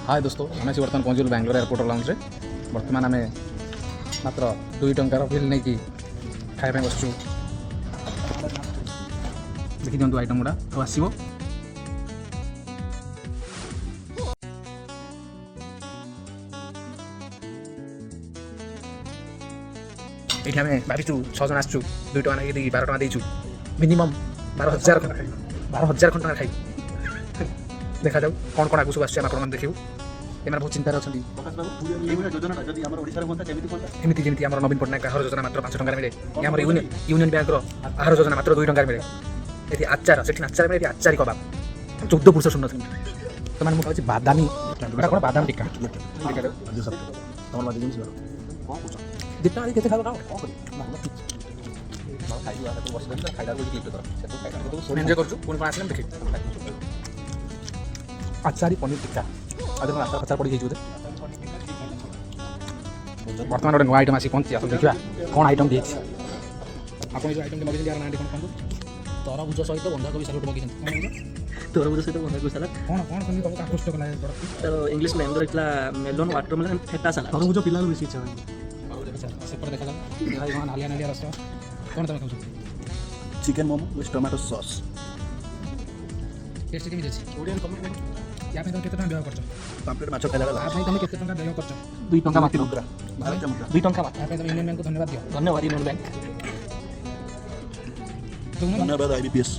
हाय दोस्तों आम से बर्तमान पहुँचल बेंगलोर एयरपोर्ट लॉन्च बर्तमान आम मात्र 2 टंकार बिल नहीं कि खाया बसचु देखी दिंतु आइटम गुड़ा तो आसो ये आम भाजु 6 जन आसचु 2 टका ना 12 टका देचु मिनिमम 12,000 खंड खाई देखा जाऊ कौन कौन आगुक आस देखू एम बहुत चिंतार अच्छा एमती जमी आम नवीन पट्टनायक आहार योजना मात्र 5 टंकार मिले आम यूनियन बैंक आहार योजना मात्र 2 टंकार मिले ये आचार से आचार मिले आचारी कबाब 14 पुरुष शुण्य तो मैंने मुझे बादामी कौन बादाम टिक्का जितना खाओ एंजय कर आसले देखे आचारी पनीर टिक्का आज आचार खचार पड़ी जाइए बर्तमान गोटे नुआ आइटम आसी पहुँची आप देखा कौन आइटम दिए आप जो आइटम मगेज यार ना कौन तरबुज सहित बंधाकोबी सालाड मगेज तरबुज सहित बंधाकोबी सालाड कौन कौन सुनी तुमको आकृष्ट कला तर इंग्लिश नेम रखला मेलोन वाटरमेलन फेटा सालाड तरबुज पिला बेसी इच्छा से पर देखा जाओ नालिया नालिया रस कौन तुम खाऊ chicken momo with tomato sauce taste केमी अछि ओडियन कमेंट या पे तुम केते टका व्यय करछ पाम्पलेट माछ खाइला बेला आप तुम केते टका व्यय करछ 2 टंका मात्र 2 टंका मात्र आप तुम यूनियन बैंक को धन्यवाद दियो धन्यवाद यूनियन बैंक तुम धन्यवाद आईबीपीएस